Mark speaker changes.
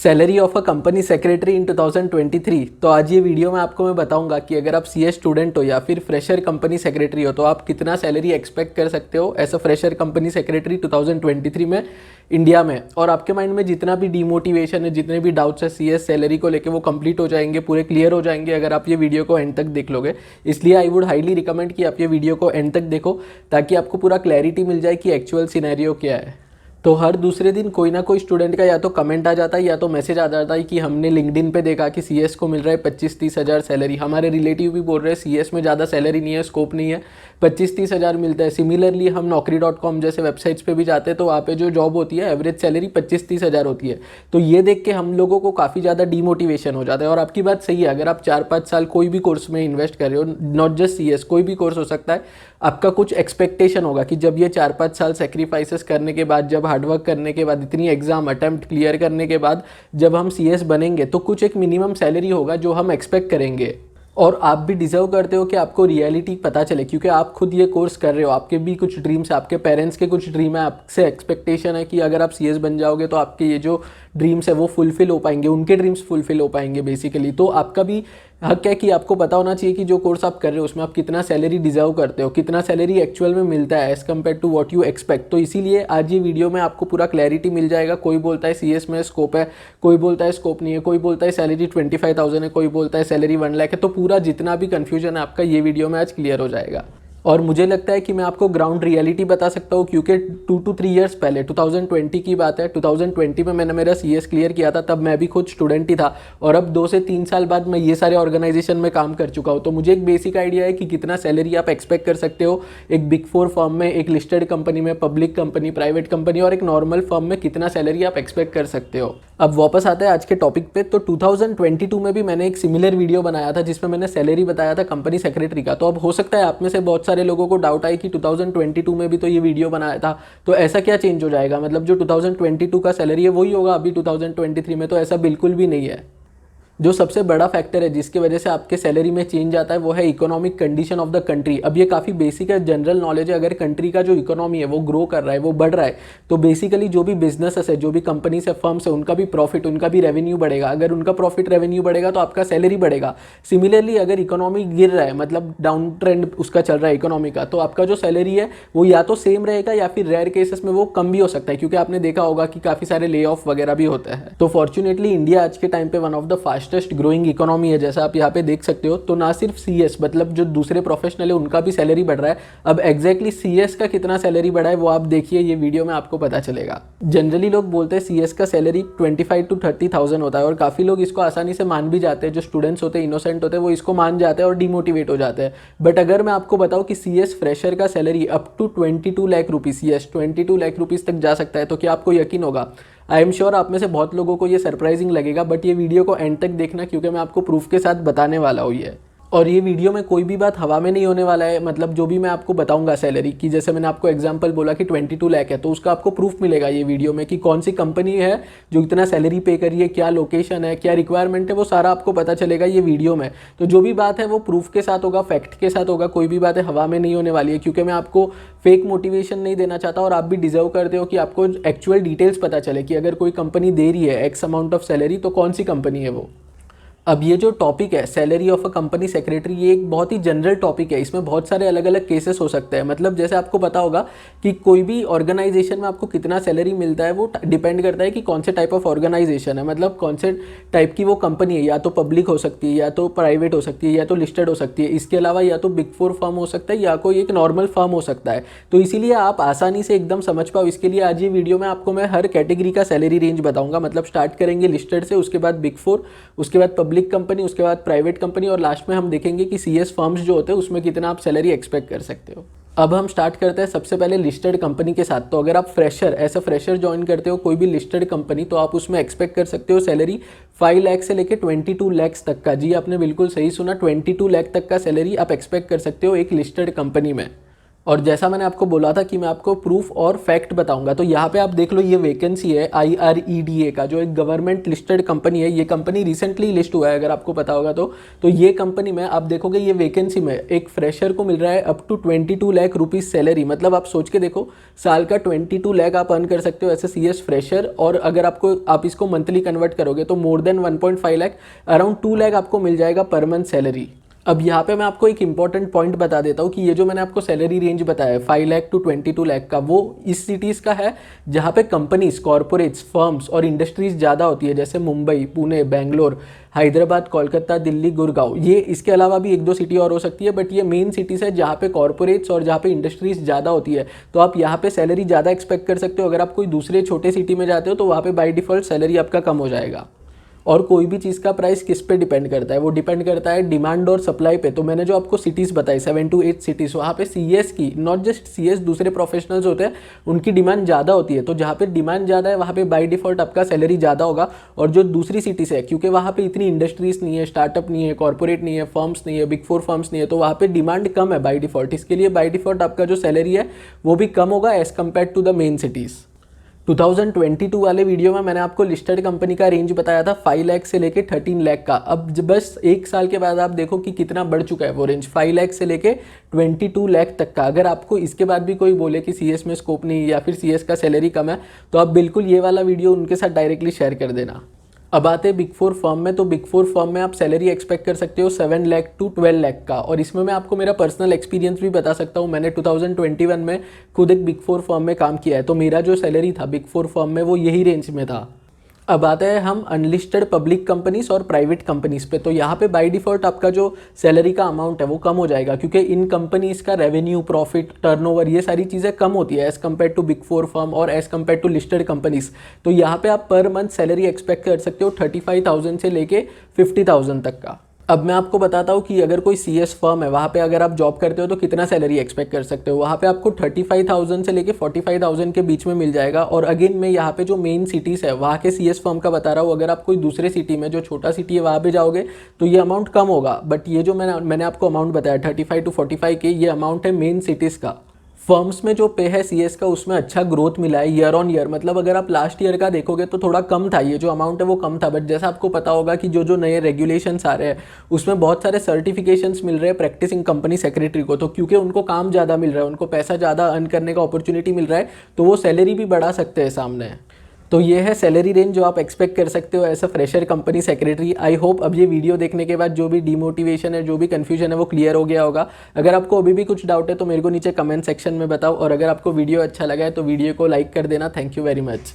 Speaker 1: Salary of a company secretary इन 2023। तो आज ये वीडियो में आपको मैं बताऊंगा कि अगर आप सीए स्टूडेंट हो या फिर फ्रेशर कंपनी सेक्रेटरी हो तो आप कितना सैलरी एक्सपेक्ट कर सकते हो as a fresher company secretary 2023 में इंडिया में। और आपके माइंड में जितना भी डिमोटिवेशन है, जितने भी डाउट्स है सीएस सैलरी को लेके, वो कंप्लीट हो जाएंगे, पूरे क्लियर हो जाएंगे अगर आप ये वीडियो को एंड तक देख लोगे। इसलिए आई वुड हाईली रिकमेंड कि आप ये वीडियो को एंड तक देखो ताकि आपको पूरा क्लैरिटी मिल जाए कि एक्चुअल सिनेरियो क्या है। तो हर दूसरे दिन कोई ना कोई स्टूडेंट का या तो कमेंट आ जाता है या तो मैसेज आ जाता है कि हमने लिंक्डइन पे देखा कि सीएस को मिल रहा है 25-30 हज़ार सैलरी। हमारे रिलेटिव भी बोल रहे हैं सीएस में ज़्यादा सैलरी नहीं है, स्कोप नहीं है, 25-30 हज़ार मिलता है। सिमिलरली हम Naukri.com जैसे वेबसाइट्स पे भी जाते हैं तो वहाँ पे जो जॉब होती है एवरेज सैलरी 25-30 हज़ार होती है। तो ये देख के हम लोगों को काफ़ी ज़्यादा डीमोटिवेशन हो जाता है। और आपकी बात सही है, अगर आप 4-5 साल कोई भी कोर्स में इन्वेस्ट कर रहे हो, नॉट जस्ट सीएस, कोई भी कोर्स हो सकता है, आपका कुछ एक्सपेक्टेशन होगा कि जब ये 4-5 साल सेक्रीफाइसेस करने के बाद, जब हार्डवर्क करने के बाद, इतनी एग्जाम अटेम्प्ट क्लियर करने के बाद जब हम सीएस बनेंगे तो कुछ एक मिनिमम सैलरी होगा जो हम एक्सपेक्ट करेंगे। और आप भी डिजर्व करते हो कि आपको रियलिटी पता चले, क्योंकि आप खुद ये कोर्स कर रहे हो, आपके भी कुछ ड्रीम्स है, आपके पेरेंट्स के कुछ ड्रीम है, आपसे एक्सपेक्टेशन है कि अगर आप सीएस बन जाओगे तो आपके ये जो ड्रीम्स है वो फुलफिल हो पाएंगे, उनके ड्रीम्स फुलफिल हो पाएंगे बेसिकली। तो आपका भी हक है कि आपको पता होना चाहिए कि जो कोर्स आप कर रहे हो उसमें आप कितना सैलरी डिजर्व करते हो, कितना सैलरी एक्चुअल में मिलता है as compare to what you expect. तो इसीलिए आज ये वीडियो में आपको पूरा क्लैरिटी मिल जाएगा। कोई बोलता है सीएस में स्कोप है, कोई बोलता है स्कोप नहीं है, कोई बोलता है सैलरी 25,000 है, कोई बोलता है सैलरी 1 लाख है। तो पूरा जितना भी कन्फ्यूजन है आपका ये वीडियो में आज क्लियर हो जाएगा। और मुझे लगता है कि मैं आपको ग्राउंड रियलिटी बता सकता हूँ, क्योंकि 2 to 3 ईयर्स पहले 2020 की बात है, 2020 में मैंने मेरा सीएस क्लियर किया था, तब मैं भी खुद स्टूडेंट ही था। और अब 2 से 3 साल बाद मैं ये सारे ऑर्गेनाइजेशन में काम कर चुका हूँ। तो मुझे एक बेसिक आइडिया है कि कितना सैलरी आप एक्सपेक्ट कर सकते हो एक बिग 4 फर्म में, एक लिस्टेड कंपनी में, पब्लिक कंपनी, प्राइवेट कंपनी और एक नॉर्मल फर्म में कितना सैलरी आप एक्सपेक्ट कर सकते हो। अब वापस आते हैं आज के टॉपिक पे। तो 2022 में भी मैंने एक सिमिलर वीडियो बनाया था जिसमें मैंने सैलरी बताया था कंपनी सेक्रेटरी का। तो अब हो सकता है आप में से बहुत सारे लोगों को डाउट आए कि 2022 में भी तो ये वीडियो बनाया था, तो ऐसा क्या चेंज हो जाएगा, मतलब जो 2022 का सैलरी है वही होगा अभी 2023 में। तो ऐसा बिल्कुल भी नहीं है। जो सबसे बड़ा फैक्टर है जिसकी वजह से आपके सैलरी में चेंज आता है वो है economic condition of the country. अब ये काफ़ी बेसिक है, जनरल नॉलेज है। अगर कंट्री का जो इकोनॉमी है वो ग्रो कर रहा है, वो बढ़ रहा है, तो बेसिकली जो भी बिजनेसेस है, जो भी कंपनीज है, फर्म्स है, उनका भी प्रॉफिट, उनका भी रेवेन्यू बढ़ेगा। अगर उनका प्रॉफिट रेवेन्यू बढ़ेगा तो आपका सैलरी बढ़ेगा। सिमिलरली अगर इकोनॉमी गिर रहा है, मतलब डाउन ट्रेंड उसका चल रहा है इकोनॉमी का, तो आपका जो सैलरी है वो या तो सेम रहेगा या फिर रेयर केसेस में वो कम भी हो सकता है, क्योंकि आपने देखा होगा कि काफ़ी सारे ले ऑफ वगैरह भी होते हैं। तो फॉर्चुनेटली इंडिया आज के टाइम पे one of the fastest growing economy है, जैसा आप यहाँ पे देख सकते हो। तो ना सिर्फ सीएस, मतलब जो दूसरे प्रोफेशनल है उनका भी सैलरी बढ़ रहा है। अब एग्जैक्टली सीएस का कितना सैलरी बढ़ा है वो आप देखिए, ये वीडियो में आपको पता चलेगा। जनरली लोग बोलते हैं सीएस का सैलरी 25 to 30,000 होता है, और काफ़ी लोग इसको आसानी से मान भी जाते हैं। जो स्टूडेंट्स होते हैं, इनोसेंट होते हैं, वो इसको मान जाते हैं और डिमोटिवेट हो जाते हैं। बट अगर मैं आपको बताऊँ कि सीएस फ्रेशर का salary up to 22 lakh rupees, CS 22 lakh rupees तक जा सकता है, तो क्या आपको यकीन होगा? आई एम श्योर आप में से बहुत लोगों को ये सरप्राइजिंग लगेगा, बट ये वीडियो को एंड तक देखना, क्योंकि मैं आपको प्रूफ के साथ बताने वाला हूँ ये। और ये वीडियो में कोई भी बात हवा में नहीं होने वाला है। मतलब जो भी मैं आपको बताऊंगा सैलरी की, जैसे मैंने आपको एग्जांपल बोला कि 22 लाख है, तो उसका आपको प्रूफ मिलेगा ये वीडियो में कि कौन सी कंपनी है जो इतना सैलरी पे करी है, क्या लोकेशन है, क्या रिक्वायरमेंट है, वो सारा आपको पता चलेगा ये वीडियो में। तो जो भी बात है वो प्रूफ के साथ होगा, फैक्ट के साथ होगा। कोई भी बात है हवा में नहीं होने वाली है, क्योंकि मैं आपको फेक मोटिवेशन नहीं देना चाहता। और आप भी डिजर्व करते हो कि आपको एक्चुअल डिटेल्स पता चले कि अगर कोई कंपनी दे रही है एक्स अमाउंट ऑफ सैलरी तो कौन सी कंपनी है वो। अब ये जो टॉपिक है salary of a company secretary, ये एक बहुत ही जनरल टॉपिक है। इसमें बहुत सारे अलग अलग केसेस हो सकते हैं। मतलब जैसे आपको पता होगा कि कोई भी ऑर्गेनाइजेशन में आपको कितना सैलरी मिलता है वो डिपेंड करता है कि कौन से टाइप ऑफ ऑर्गेनाइजेशन है, मतलब कौन से टाइप की वो कंपनी है। या तो पब्लिक हो सकती है, या तो प्राइवेट हो सकती है, या तो लिस्टेड हो सकती है। इसके अलावा या तो बिग 4 फर्म हो सकता है, या कोई एक नॉर्मल फर्म हो सकता है। तो इसीलिए आप आसानी से एकदम समझ पाओ, इसके लिए आज ये वीडियो में आपको मैं हर कैटेगरी का सैलरी रेंज बताऊंगा। मतलब स्टार्ट करेंगे लिस्टेड से, उसके बाद बिग 4, उसके बाद पब्लिक कंपनी, उसके बाद प्राइवेट कंपनी, और लास्ट में हम देखेंगे कि सीएस फर्म्स जो होते हैं उसमें कितना आप सैलरी एक्सपेक्ट कर सकते हो। अब हम स्टार्ट करते हैं सबसे पहले लिस्टेड कंपनी के साथ। तो अगर आप फ्रेशर, ऐसा फ्रेशर ज्वाइन करते हो कोई भी लिस्टेड कंपनी, तो आप उसमें एक्सपेक्ट कर सकते हो सैलरी 5 लाख से लेकर 22 लाख तक का। जी आपने बिल्कुल सही सुना, 22 लाख तक का सैलरी आप एक्सपेक्ट कर सकते हो एक लिस्टेड कंपनी में। और जैसा मैंने आपको बोला था कि मैं आपको प्रूफ और फैक्ट बताऊंगा, तो यहाँ पे आप देख लो ये वैकेंसी है IREDA का, जो एक गवर्नमेंट लिस्टेड कंपनी है। ये कंपनी रिसेंटली लिस्ट हुआ है, अगर आपको पता होगा तो ये कंपनी में आप देखोगे ये वैकेंसी में एक फ्रेशर को मिल रहा है up to 22 lakh rupees salary. मतलब आप सोच के देखो, साल का 22 लाख आप अर्न कर सकते हो एज ए CS फ्रेशर। और अगर आप इसको मंथली कन्वर्ट करोगे तो more than 1.5 lakh, around 2 lakh आपको मिल जाएगा पर मंथ सैलरी। अब यहाँ पे मैं आपको एक इंपॉर्टेंट पॉइंट बता देता हूँ कि ये जो मैंने आपको सैलरी रेंज बताया है 5 लाख टू 22 लाख का, वो इस सिटीज़ का है जहाँ पे कंपनीज, कॉरपोरेट्स, फर्म्स और इंडस्ट्रीज ज़्यादा होती है, जैसे मुंबई, पुणे, बेंगलोर, हैदराबाद, कोलकाता, दिल्ली, गुड़गांव। ये इसके अलावा भी 1-2 सिटी और हो सकती है, बट ये मेन सिटीज़ है जहाँ पे कॉरपोरेट्स और जहाँ पे इंडस्ट्रीज ज़्यादा होती है। तो आप यहाँ पे सैलरी ज़्यादा एक्सपेक्ट कर सकते हो। अगर आप कोई दूसरे छोटे सिटी में जाते हो तो वहाँ पे बाय डिफ़ॉल्ट सैलरी आपका कम हो जाएगा। और कोई भी चीज़ का प्राइस किस पे डिपेंड करता है, वो डिपेंड करता है डिमांड और सप्लाई पे। तो मैंने जो आपको सिटीज़ बताई 7 to 8 सिटीज़, वहाँ पे CS की, नॉट जस्ट CS, दूसरे प्रोफेशनल्स होते हैं उनकी डिमांड ज़्यादा होती है। तो जहाँ पे डिमांड ज़्यादा है वहाँ पे बाय डिफ़ॉल्ट आपका सैलरी ज़्यादा होगा। और जो दूसरी सिटीज़ है, क्योंकि वहाँ पे इतनी इंडस्ट्रीज़ नहीं है, स्टार्टअप नहीं है, कॉर्पोरेट नहीं है, फर्म्स नहीं है, बिग 4 फर्म्स नहीं है, तो वहाँ पे डिमांड कम है बाय डिफ़ॉल्ट। इसके लिए बाय डिफ़ॉल्ट आपका जो सैलरी है वो भी कम होगा as compare to the main cities. 2022 वाले वीडियो में मैंने आपको लिस्टेड कंपनी का रेंज बताया था 5 लाख से लेके 13 लाख का। अब बस एक साल के बाद आप देखो कि कितना बढ़ चुका है वो रेंज, 5 लाख से लेके 22 लाख तक का। अगर आपको इसके बाद भी कोई बोले कि CS में स्कोप नहीं या फिर CS का सैलरी कम है, तो आप बिल्कुल ये वाला वीडियो उनके साथ डायरेक्टली शेयर कर देना। अब आते हैं बिग 4 फर्म में। तो बिग 4 फर्म में आप सैलरी एक्सपेक्ट कर सकते हो 7 लाख टू 12 लाख का। और इसमें मैं आपको मेरा पर्सनल एक्सपीरियंस भी बता सकता हूँ। मैंने 2021 में खुद एक बिग 4 फर्म में काम किया है, तो मेरा जो सैलरी था बिग 4 फर्म में वो यही रेंज में था। अब आते हैं हम अनलिस्टेड पब्लिक कंपनीज और प्राइवेट कंपनीज पे। तो यहाँ पे बाय डिफ़ॉल्ट आपका जो सैलरी का अमाउंट है वो कम हो जाएगा, क्योंकि इन कंपनीज का रेवेन्यू, प्रॉफिट, टर्नओवर, ये सारी चीज़ें कम होती है as compare to big 4 firm और as compare to listed companies. तो यहाँ पे आप पर मंथ सैलरी एक्सपेक्ट कर सकते हो 35,000 से लेके 50,000 तक का। अब मैं आपको बताता हूँ कि अगर कोई CS फर्म है वहाँ पे अगर आप जॉब करते हो तो कितना सैलरी एक्सपेक्ट कर सकते हो। वहाँ पे आपको 35,000 से लेके 45,000 के बीच में मिल जाएगा। और अगेन मैं यहाँ पे जो मेन सिटीज़ है वहाँ के CS फर्म का बता रहा हूँ। अगर आप कोई दूसरे सिटी में, जो छोटा सिटी है, वहाँ पे जाओगे तो ये अमाउंट कम होगा। बट ये जो मैंने आपको अमाउंट बताया 35 to 45 के, ये अमाउंट है मेन सिटीज़ का। फर्म्स में जो पे है CS का, उसमें अच्छा ग्रोथ मिला है ईयर ऑन ईयर। मतलब अगर आप लास्ट ईयर का देखोगे तो थोड़ा कम था, ये जो अमाउंट है वो कम था। बट जैसा आपको पता होगा कि जो नए रेगुलेशंस आ रहे हैं उसमें बहुत सारे सर्टिफिकेशंस मिल रहे हैं प्रैक्टिसिंग कंपनी सेक्रेटरी को। तो क्योंकि उनको काम ज़्यादा मिल रहा है, उनको पैसा ज़्यादा अर्न करने का अपॉर्चुनिटी मिल रहा है, तो वो सैलरी भी बढ़ा सकते हैं सामने। तो ये है सैलरी रेंज जो आप एक्सपेक्ट कर सकते हो as a fresher company secretary. I hope अब ये वीडियो देखने के बाद जो भी डिमोटिवेशन है, जो भी कन्फ्यूजन है, वो क्लियर हो गया होगा। अगर आपको अभी भी कुछ डाउट है तो मेरे को नीचे कमेंट सेक्शन में बताओ। और अगर आपको वीडियो अच्छा लगा है तो वीडियो को लाइक कर देना। Thank you very much.